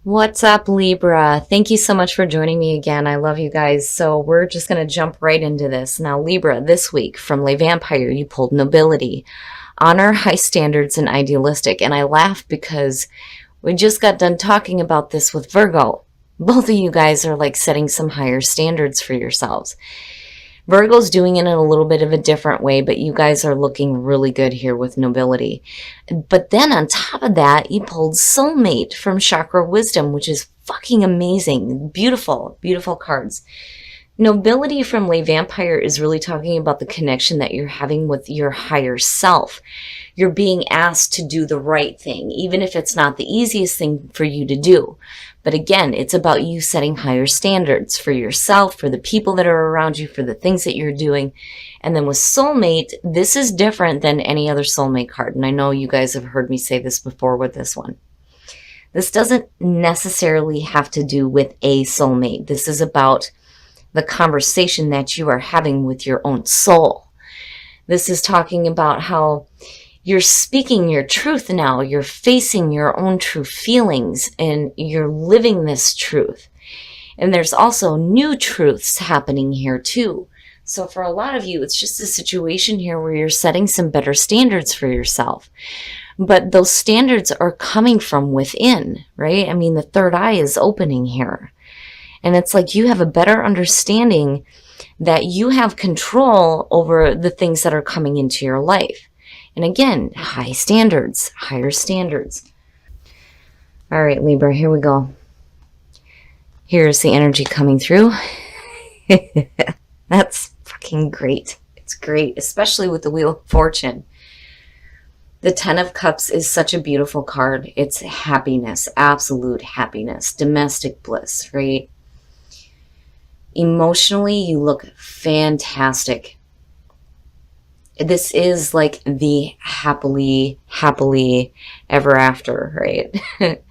What's up, Libra? Thank you so much for joining me again. I love you guys. So we're just going to jump right into this. Now, Libra, this week from Le Vampire, you pulled nobility, honor, high standards, and idealistic. And I laugh because we just got done talking about this with Virgo. Both of you guys are like setting some higher standards for yourselves. Virgo's doing it in a little bit of a different way, but you guys are looking really good here with nobility. But then on top of that, you pulled soulmate from Chakra Wisdom, which is fucking amazing. Beautiful, beautiful cards. Nobility from Le Vampire is really talking about the connection that you're having with your higher self. You're being asked to do the right thing, even if it's not the easiest thing for you to do. But again, it's about you setting higher standards for yourself, for the people that are around you, for the things that you're doing. And then with soulmate, this is different than any other soulmate card. And I know you guys have heard me say this before with this one. This doesn't necessarily have to do with a soulmate. This is about the conversation that you are having with your own soul. This is talking about how you're speaking your truth now. You're facing your own true feelings and you're living this truth. And there's also new truths happening here too. So for a lot of you, it's just a situation here where you're setting some better standards for yourself. But those standards are coming from within, right? I mean, the third eye is opening here. And it's like you have a better understanding that you have control over the things that are coming into your life. And again, high standards, higher standards. All right, Libra, here we go. Here's the energy coming through. That's fucking great. It's great, especially with the Wheel of Fortune. The Ten of Cups is such a beautiful card. It's happiness, absolute happiness, domestic bliss, right? Emotionally, you look fantastic. This is like the happily ever after, right?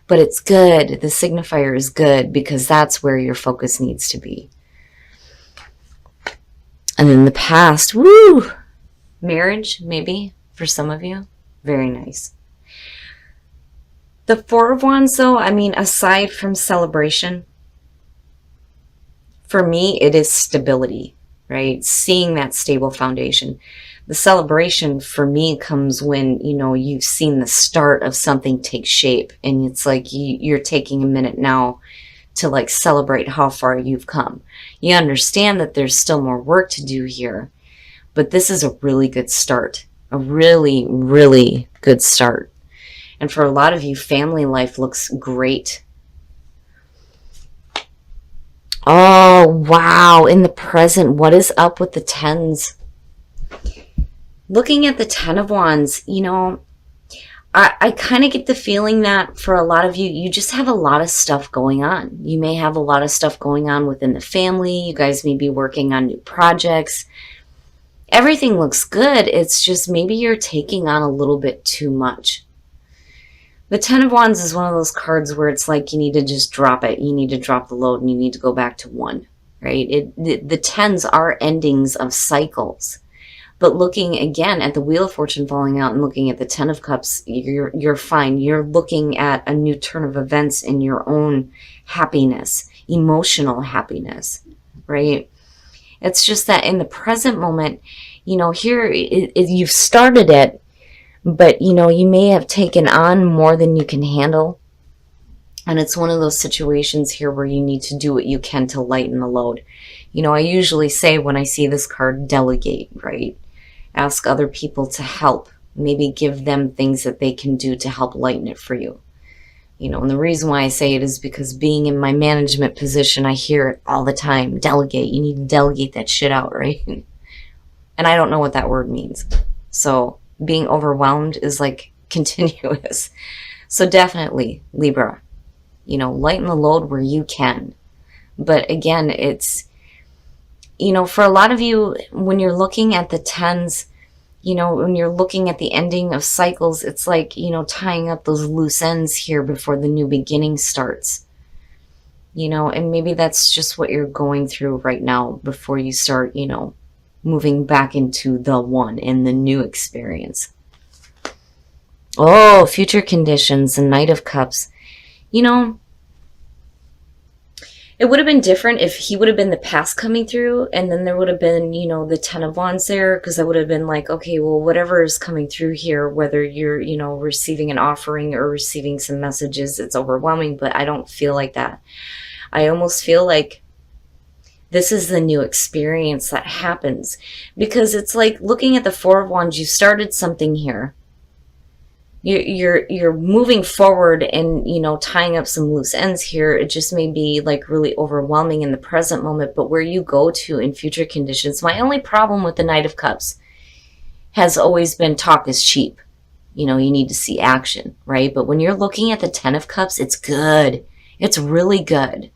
But it's good. The signifier is good because that's where your focus needs to be. And then the past, woo! Marriage, maybe, for some of you. Very nice. The Four of Wands, though, I mean, aside from celebration, for me, it is stability, right? Seeing that stable foundation. The celebration for me comes when, you know, you've seen the start of something take shape and it's like you're taking a minute now to like celebrate how far you've come. You understand that there's still more work to do here, but this is a really good start, a really, really good start. And for a lot of you, family life looks great. Oh, wow. In the present, what is up with the tens? Looking at the Ten of Wands, you know, I kind of get the feeling that for a lot of you, you just have a lot of stuff going on. You may have a lot of stuff going on within the family. You guys may be working on new projects. Everything looks good. It's just maybe you're taking on a little bit too much. The Ten of Wands is one of those cards where it's like you need to just drop it. You need to drop the load and you need to go back to one, right? The tens are endings of cycles. But looking again at the Wheel of Fortune falling out and looking at the Ten of Cups, you're fine. You're looking at a new turn of events in your own happiness, emotional happiness, right? It's just that in the present moment, you know, here you've started it, but, you know, you may have taken on more than you can handle. And it's one of those situations here where you need to do what you can to lighten the load. You know, I usually say when I see this card, delegate, right? Ask other people to help. Maybe give them things that they can do to help lighten it for you. You know, and the reason why I say it is because being in my management position, I hear it all the time. Delegate. You need to delegate that shit out, right? And I don't know what that word means. So being overwhelmed is like continuous. So definitely, Libra, you know, lighten the load where you can. But again, it's, you know, for a lot of you, when you're looking at the tens, you know, when you're looking at the ending of cycles, it's like, you know, tying up those loose ends here before the new beginning starts. You know, and maybe that's just what you're going through right now before you start, you know, moving back into the one and the new experience. Oh, future conditions, the Knight of Cups. You know, It would have been different if he would have been the past coming through, and then there would have been, you know, the Ten of Wands there, because I would have been like, okay, well, whatever is coming through here, whether you're, you know, receiving an offering or receiving some messages, it's overwhelming, but I don't feel like that. I almost feel like this is the new experience that happens, because it's like looking at the Four of Wands, you started something here. You're moving forward and, you know, tying up some loose ends here. It just may be like really overwhelming in the present moment, but where you go to in future conditions. My only problem with the Knight of Cups has always been talk is cheap. You know, you need to see action, right? But when you're looking at the Ten of Cups, it's good. It's really good.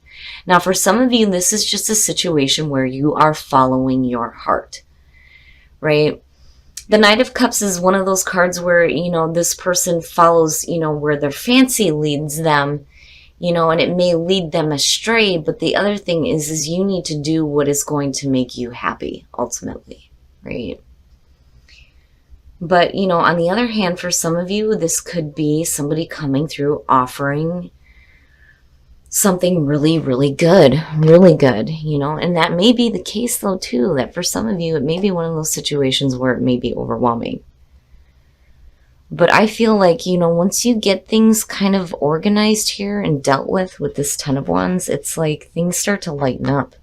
Now, for some of you, this is just a situation where you are following your heart, right? The Knight of Cups is one of those cards where, you know, this person follows, you know, where their fancy leads them, you know, and it may lead them astray. But the other thing is you need to do what is going to make you happy, ultimately, right? But, you know, on the other hand, for some of you, this could be somebody coming through offering something really, really good, you know, and that may be the case though too, that for some of you, it may be one of those situations where it may be overwhelming. But I feel like, you know, once you get things kind of organized here and dealt with this Ten of Wands, it's like things start to lighten up.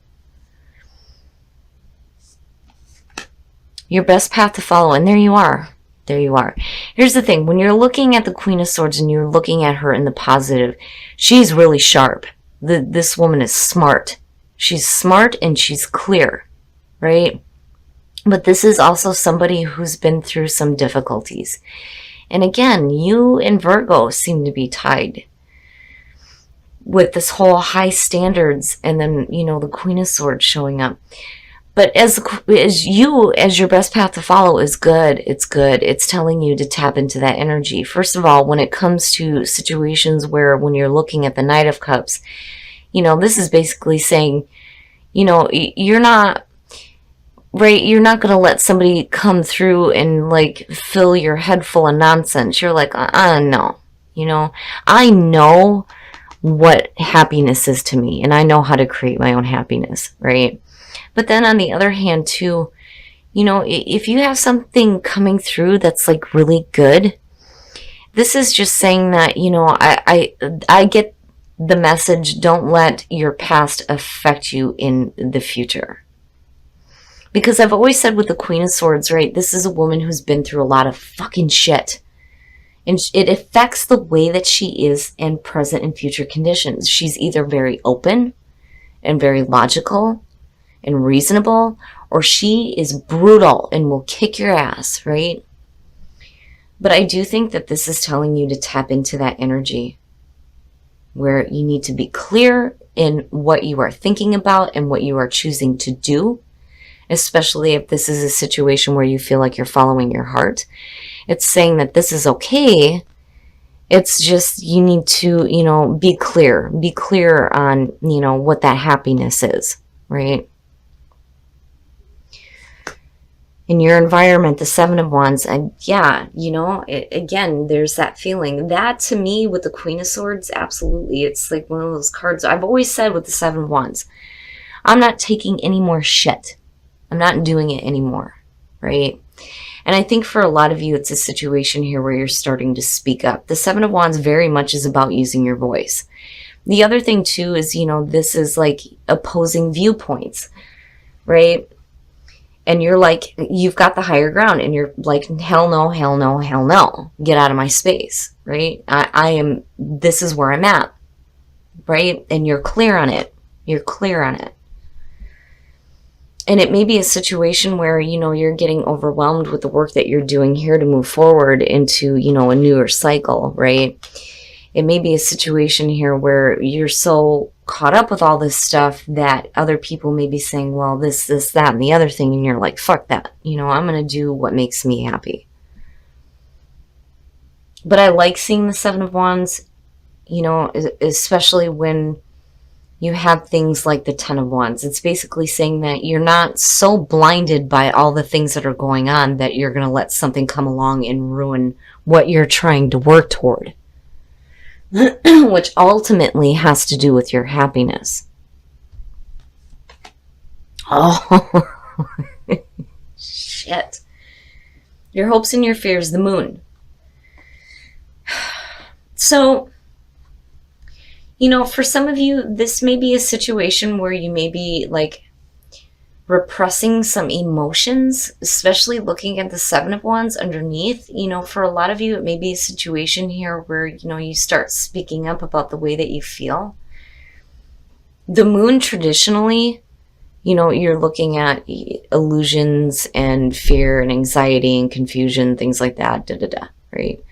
Your best path to follow, and there you are. There you are. Here's the thing. When you're looking at the Queen of Swords and you're looking at her in the positive, she's really sharp. This woman is smart. She's smart and she's clear, right? But this is also somebody who's been through some difficulties. And again, you and Virgo seem to be tied with this whole high standards and then, you know, the Queen of Swords showing up. But as your best path to follow is good. It's good. It's telling you to tap into that energy. First of all, when it comes to situations where when you're looking at the Knight of Cups, you know, this is basically saying, you know, you're not, right, you're not going to let somebody come through and like fill your head full of nonsense. You're like, no, you know, I know what happiness is to me and I know how to create my own happiness, right? But then on the other hand too, you know, if you have something coming through that's like really good, this is just saying that, you know, I get the message, don't let your past affect you in the future. Because I've always said with the Queen of Swords, right, this is a woman who's been through a lot of fucking shit. And it affects the way that she is in present and future conditions. She's either very open and very logical and reasonable, or she is brutal and will kick your ass, right? But I do think that this is telling you to tap into that energy where you need to be clear in what you are thinking about and what you are choosing to do, especially if this is a situation where you feel like you're following your heart. It's saying that this is okay. It's just you need to, you know, be clear on, you know, what that happiness is, right? In your environment, the Seven of Wands, and yeah, you know, again, there's that feeling. That to me with the Queen of Swords, absolutely. It's like one of those cards. I've always said with the Seven of Wands, I'm not taking any more shit. I'm not doing it anymore, right? And I think for a lot of you, it's a situation here where you're starting to speak up. The Seven of Wands very much is about using your voice. The other thing too is, you know, this is like opposing viewpoints, right? And you're like, you've got the higher ground and you're like, hell no, hell no, hell no. Get out of my space, right? This is where I'm at, right? And you're clear on it. You're clear on it. And it may be a situation where, you know, you're getting overwhelmed with the work that you're doing here to move forward into, you know, a newer cycle, right? It may be a situation here where you're so caught up with all this stuff that other people may be saying, well, this, that, and the other thing. And you're like, fuck that. You know, I'm going to do what makes me happy. But I like seeing the Seven of Wands, you know, especially when you have things like the Ten of Wands. It's basically saying that you're not so blinded by all the things that are going on that you're going to let something come along and ruin what you're trying to work toward. Which ultimately has to do with your happiness. Oh, shit. Your hopes and your fears, the moon. So, for some of you, this may be a situation where you may be like repressing some emotions, especially looking at the Seven of Wands underneath. For a lot of you, it may be a situation here where, you start speaking up about the way that you feel. The moon traditionally, you're looking at illusions and fear and anxiety and confusion, things like that, right?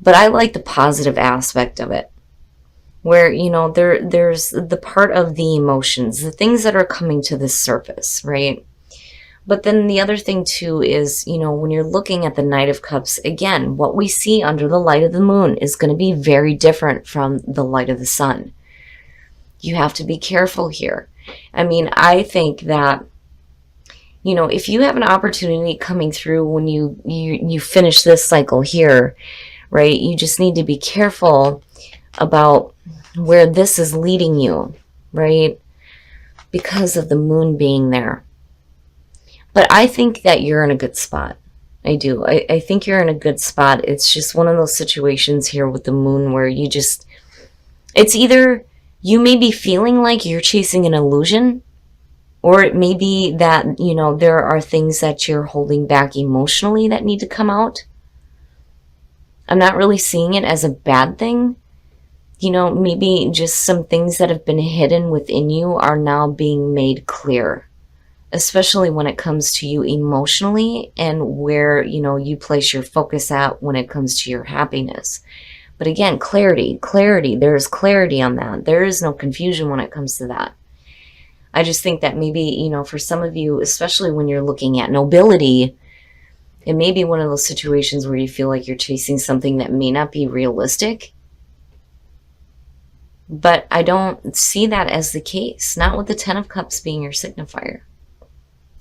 But I like the positive aspect of it, where, there's the part of the emotions, the things that are coming to the surface, right? But then the other thing too is, when you're looking at the Knight of Cups, again, what we see under the light of the moon is going to be very different from the light of the sun. You have to be careful here. I mean, I think that, if you have an opportunity coming through when you finish this cycle here, right, you just need to be careful about where this is leading you, right, because of the moon being there. But I think that you're in a good spot. I do. I think you're in a good spot. It's just one of those situations here with the moon where it's either you may be feeling like you're chasing an illusion, or it may be that, there are things that you're holding back emotionally that need to come out. I'm not really seeing it as a bad thing. Maybe just some things that have been hidden within you are now being made clear, especially when it comes to you emotionally and where, you place your focus at when it comes to your happiness. But again, clarity, there's clarity on that. There is no confusion when it comes to that. I just think that maybe, for some of you, especially when you're looking at nobility, it may be one of those situations where you feel like you're chasing something that may not be realistic. But I don't see that as the case, not with the Ten of Cups being your signifier.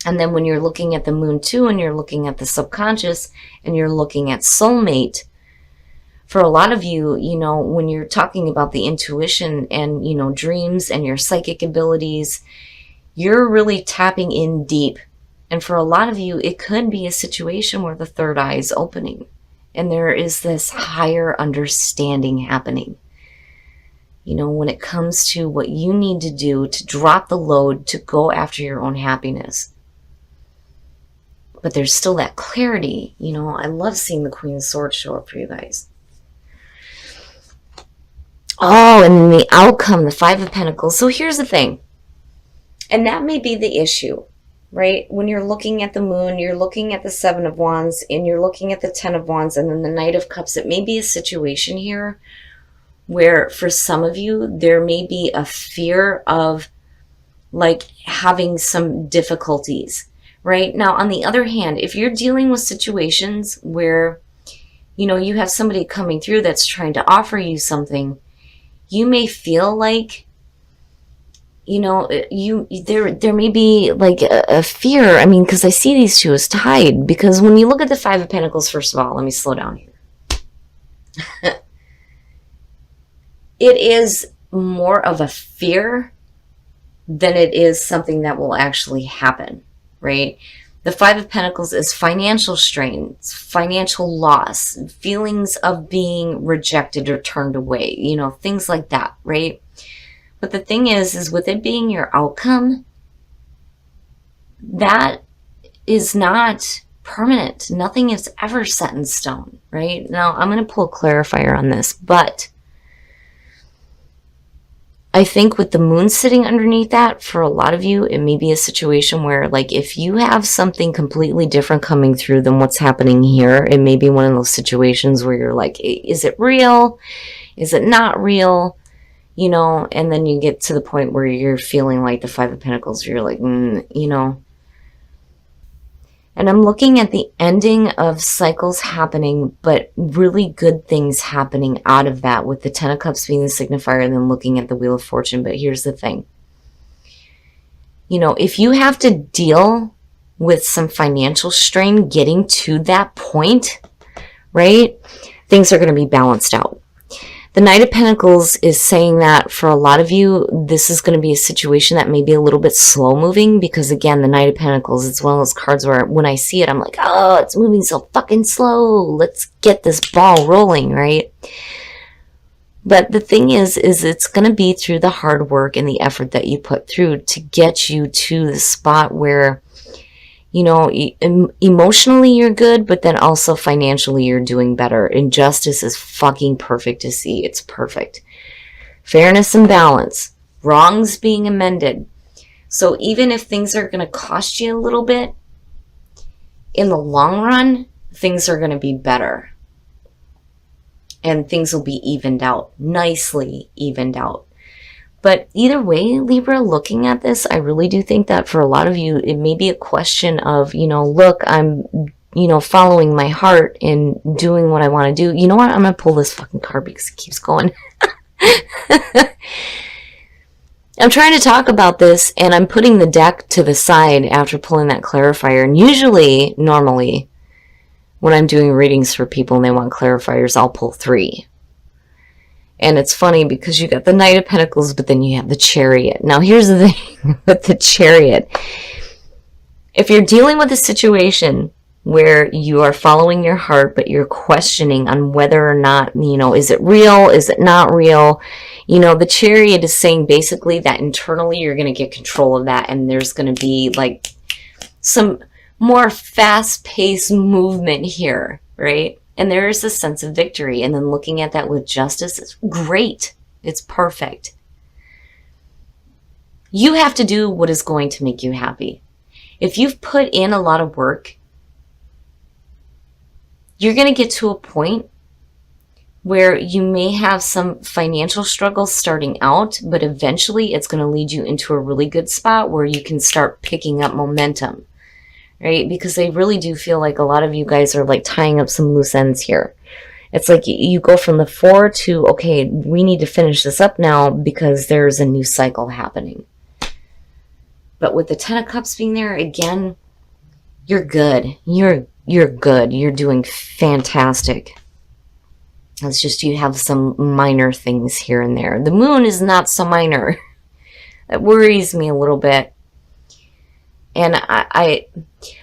And then when you're looking at the moon too, and you're looking at the subconscious, and you're looking at soulmate, for a lot of you, when you're talking about the intuition and, dreams and your psychic abilities, you're really tapping in deep. And for a lot of you, it could be a situation where the third eye is opening and there is this higher understanding happening. When it comes to what you need to do to drop the load, to go after your own happiness. But there's still that clarity. I love seeing the Queen of Swords show up for you guys. Oh, and then the outcome, the Five of Pentacles. So here's the thing. And that may be the issue, right? When you're looking at the moon, you're looking at the Seven of Wands, and you're looking at the Ten of Wands, and then the Knight of Cups. It may be a situation here where for some of you, there may be a fear of like having some difficulties, right? Now, on the other hand, if you're dealing with situations where, you have somebody coming through that's trying to offer you something, you may feel like, there may be like a fear. I mean, because I see these two as tied, because when you look at the Five of Pentacles, first of all, let me slow down here. It is more of a fear than it is something that will actually happen, right? The Five of Pentacles is financial strains, financial loss, feelings of being rejected or turned away, things like that, right? But the thing is with it being your outcome, that is not permanent. Nothing is ever set in stone, right? Now, I'm going to pull a clarifier on this, but I think with the moon sitting underneath that, for a lot of you, it may be a situation where, like, if you have something completely different coming through than what's happening here, it may be one of those situations where you're like, is it real? Is it not real? And then you get to the point where you're feeling like the Five of Pentacles, you're like, And I'm looking at the ending of cycles happening, but really good things happening out of that, with the Ten of Cups being the signifier and then looking at the Wheel of Fortune. But here's the thing. If you have to deal with some financial strain getting to that point, right, things are going to be balanced out. The Knight of Pentacles is saying that for a lot of you, this is going to be a situation that may be a little bit slow moving, because again, the Knight of Pentacles, it's one of those cards where when I see it, I'm like, oh, it's moving so fucking slow. Let's get this ball rolling, right? But the thing is it's going to be through the hard work and the effort that you put through to get you to the spot where, you know, emotionally you're good, but then also financially you're doing better. And justice is fucking perfect to see. It's perfect. Fairness and balance. Wrongs being amended. So even if things are going to cost you a little bit, in the long run, things are going to be better. And things will be evened out. Nicely evened out. But either way, Libra, looking at this, I really do think that for a lot of you, it may be a question of, you know, look, I'm, you know, following my heart and doing what I want to do. You know what? I'm going to pull this fucking card because it keeps going. I'm trying to talk about this, and I'm putting the deck to the side after pulling that clarifier. And usually, normally, when I'm doing readings for people and they want clarifiers, I'll pull 3. And it's funny because you got the Knight of Pentacles, but then you have the Chariot. Now, here's the thing with the Chariot. If you're dealing with a situation where you are following your heart, but you're questioning on whether or not, you know, is it real? Is it not real? You know, the Chariot is saying basically that internally you're going to get control of that, and there's going to be like some more fast-paced movement here, right? And there is a sense of victory. And then looking at that with justice is great. It's perfect. You have to do what is going to make you happy. If you've put in a lot of work, you're going to get to a point where you may have some financial struggles starting out, but eventually it's going to lead you into a really good spot where you can start picking up momentum. Right? Because I really do feel like a lot of you guys are like tying up some loose ends here. It's like you go from the 4 to, okay, we need to finish this up now because there's a new cycle happening. But with the 10 of Cups being there, again, you're good. You're good. You're doing fantastic. It's just you have some minor things here and there. The moon is not so minor. That worries me a little bit. And I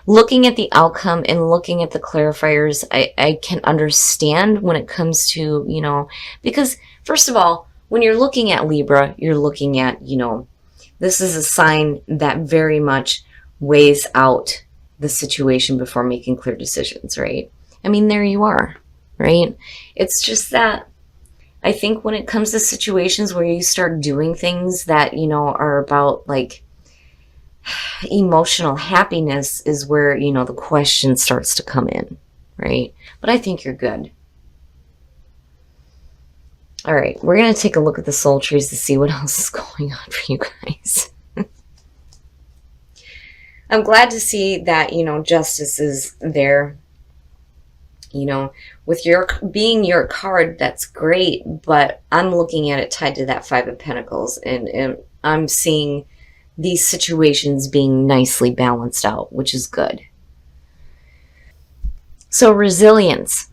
looking at the outcome and looking at the clarifiers, I can understand when it comes to, you know, because first of all, when you're looking at Libra, you're looking at, you know, this is a sign that very much weighs out the situation before making clear decisions, right? I mean, there you are, right? It's just that I think when it comes to situations where you start doing things that, you know, are about like emotional happiness is where, you know, the question starts to come in, right? But I think you're good. All right, we're going to take a look at the soul trees to see what else is going on for you guys. I'm glad to see that, you know, justice is there. You know, with your being your card, that's great, but I'm looking at it tied to that 5 of Pentacles, and I'm seeing these situations being nicely balanced out, which is good. So resilience.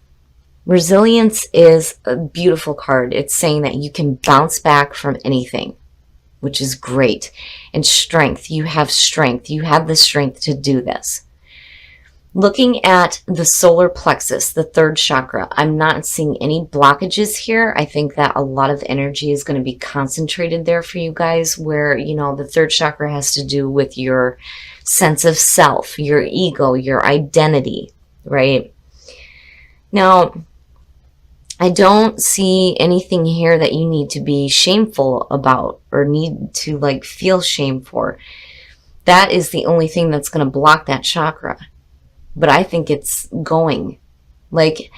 Resilience is a beautiful card. It's saying that you can bounce back from anything, which is great. And strength. You have strength. You have the strength to do this. Looking at the solar plexus, the 3rd chakra, I'm not seeing any blockages here. I think that a lot of energy is going to be concentrated there for you guys, where, you know, the 3rd chakra has to do with your sense of self, your ego, your identity, right? Now, I don't see anything here that you need to be shameful about or need to like feel shame for. That is the only thing that's going to block that chakra. But I think it's going, like,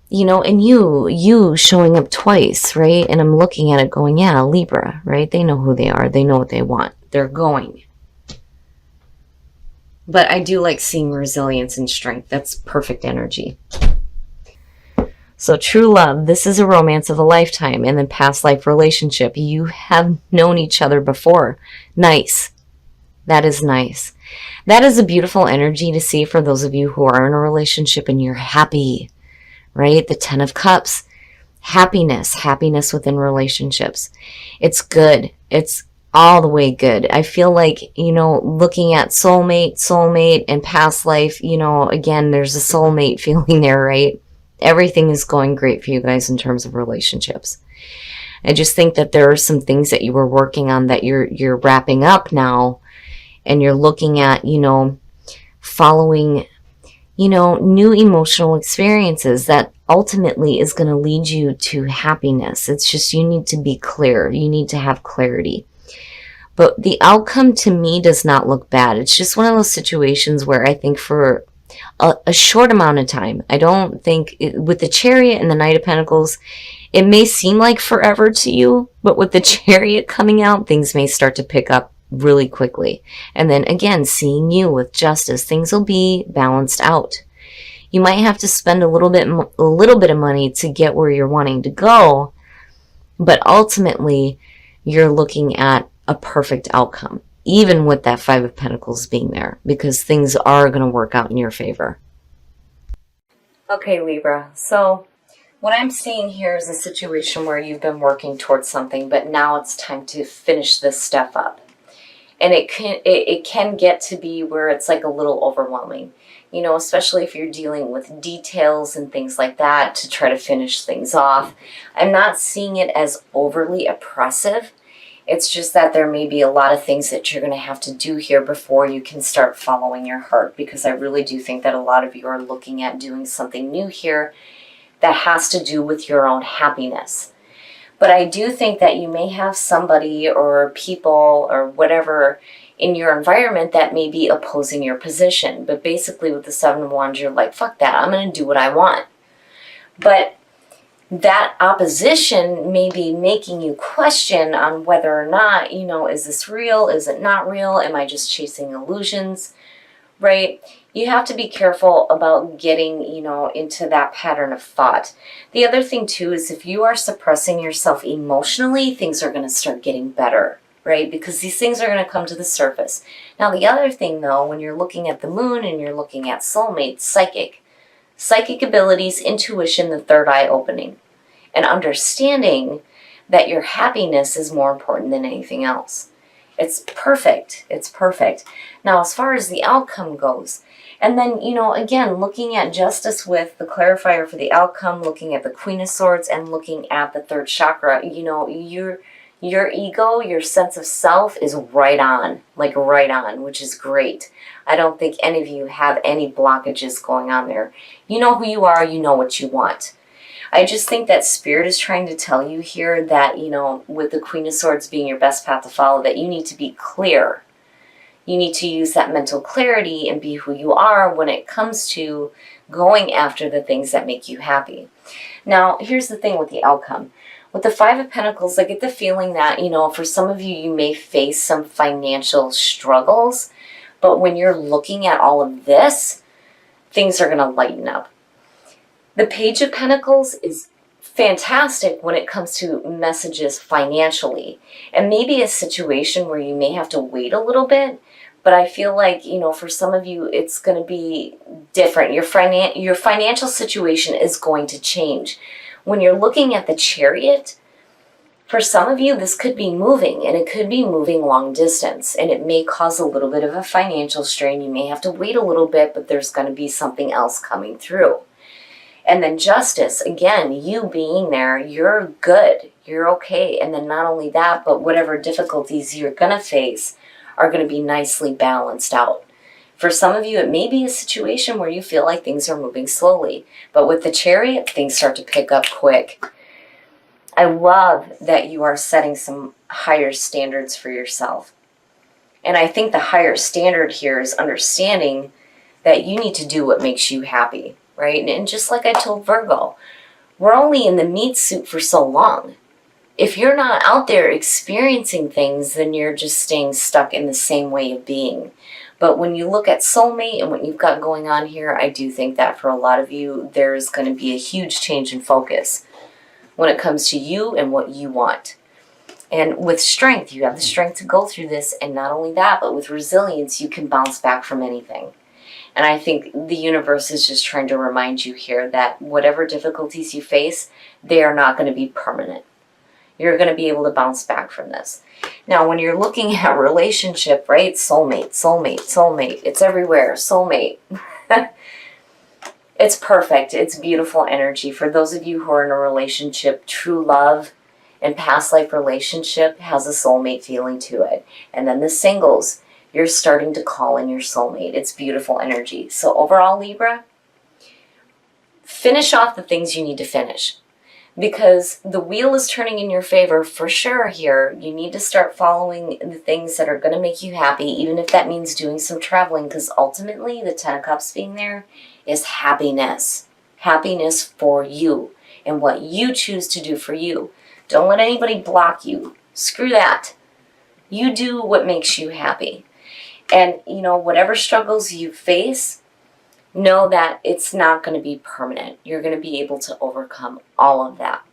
you know, and you showing up twice, right? And I'm looking at it going, yeah, Libra, right? They know who they are. They know what they want. They're going. But I do like seeing resilience and strength. That's perfect energy. So true love, this is a romance of a lifetime, and then past life relationship. You have known each other before. Nice. That is nice. That is a beautiful energy to see for those of you who are in a relationship and you're happy, right? The 10 of Cups. Happiness within relationships. It's good. It's all the way good. I feel like, looking at soulmate, and past life, again, there's a soulmate feeling there, right? Everything is going great for you guys in terms of relationships. I just think that there are some things that you were working on that you're wrapping up now, and you're looking at, following, new emotional experiences that ultimately is going to lead you to happiness. It's just you need to be clear. You need to have clarity. But the outcome to me does not look bad. It's just one of those situations where I think for a short amount of time, I don't think, with the Chariot and the Knight of Pentacles, it may seem like forever to you, but with the Chariot coming out, things may start to pick up really quickly. And then again, seeing you with Justice, things will be balanced out. You might have to spend a little bit of money to get where you're wanting to go, but ultimately you're looking at a perfect outcome, even with that Five of Pentacles being there, because things are going to work out in your favor. Okay, Libra. So what I'm seeing here is a situation where you've been working towards something, but now it's time to finish this stuff up. And it can get to be where it's like a little overwhelming, especially if you're dealing with details and things like that to try to finish things off. I'm not seeing it as overly oppressive. It's just that there may be a lot of things that you're going to have to do here before you can start following your heart, because I really do think that a lot of you are looking at doing something new here that has to do with your own happiness. But I do think that you may have somebody or people or whatever in your environment that may be opposing your position. But basically with the Seven of Wands, you're like, fuck that, I'm going to do what I want. But that opposition may be making you question on whether or not, is this real? Is it not real? Am I just chasing illusions? Right? You have to be careful about getting, into that pattern of thought. The other thing too is if you are suppressing yourself emotionally, things are going to start getting better, right? Because these things are going to come to the surface. Now, the other thing though, when you're looking at the moon and you're looking at soulmates, psychic abilities, intuition, the third eye opening, and understanding that your happiness is more important than anything else. It's perfect. It's perfect. Now, as far as the outcome goes, and then, again, looking at Justice with the clarifier for the outcome, looking at the Queen of Swords and looking at the third chakra, your ego, your sense of self is right on, which is great. I don't think any of you have any blockages going on there. You know who you are, you know what you want. I just think that Spirit is trying to tell you here that, with the Queen of Swords being your best path to follow, that you need to be clear. You need to use that mental clarity and be who you are when it comes to going after the things that make you happy. Now, here's the thing with the outcome. With the Five of Pentacles, I get the feeling that, for some of you, you may face some financial struggles, but when you're looking at all of this, things are going to lighten up. The Page of Pentacles is fantastic when it comes to messages financially, and maybe a situation where you may have to wait a little bit, but I feel like, for some of you, it's going to be different. Your financial situation is going to change. When you're looking at the Chariot, for some of you, this could be moving, and it could be moving long distance, and it may cause a little bit of a financial strain. You may have to wait a little bit, but there's going to be something else coming through. And then Justice, again, you being there, you're good, you're okay. And then not only that, but whatever difficulties you're going to face are going to be nicely balanced out. For some of you, it may be a situation where you feel like things are moving slowly. But with the Chariot, things start to pick up quick. I love that you are setting some higher standards for yourself. And I think the higher standard here is understanding that you need to do what makes you happy. Right? And just like I told Virgo, we're only in the meat suit for so long. If you're not out there experiencing things, then you're just staying stuck in the same way of being. But when you look at soulmate and what you've got going on here, I do think that for a lot of you, there's going to be a huge change in focus when it comes to you and what you want. And with strength, you have the strength to go through this. And not only that, but with resilience, you can bounce back from anything. And I think the universe is just trying to remind you here that whatever difficulties you face, they are not going to be permanent. You're going to be able to bounce back from this. Now, when you're looking at relationship, right? Soulmate, soulmate, soulmate. It's everywhere. Soulmate. It's perfect. It's beautiful energy. For those of you who are in a relationship, true love and past life relationship has a soulmate feeling to it. And then the singles, you're starting to call in your soulmate. It's beautiful energy. So overall, Libra, finish off the things you need to finish, because the wheel is turning in your favor for sure here. You need to start following the things that are going to make you happy, even if that means doing some traveling, because ultimately the Ten of Cups being there is happiness. Happiness for you and what you choose to do for you. Don't let anybody block you. Screw that. You do what makes you happy. And, you know, whatever struggles you face, know that it's not going to be permanent. You're going to be able to overcome all of that.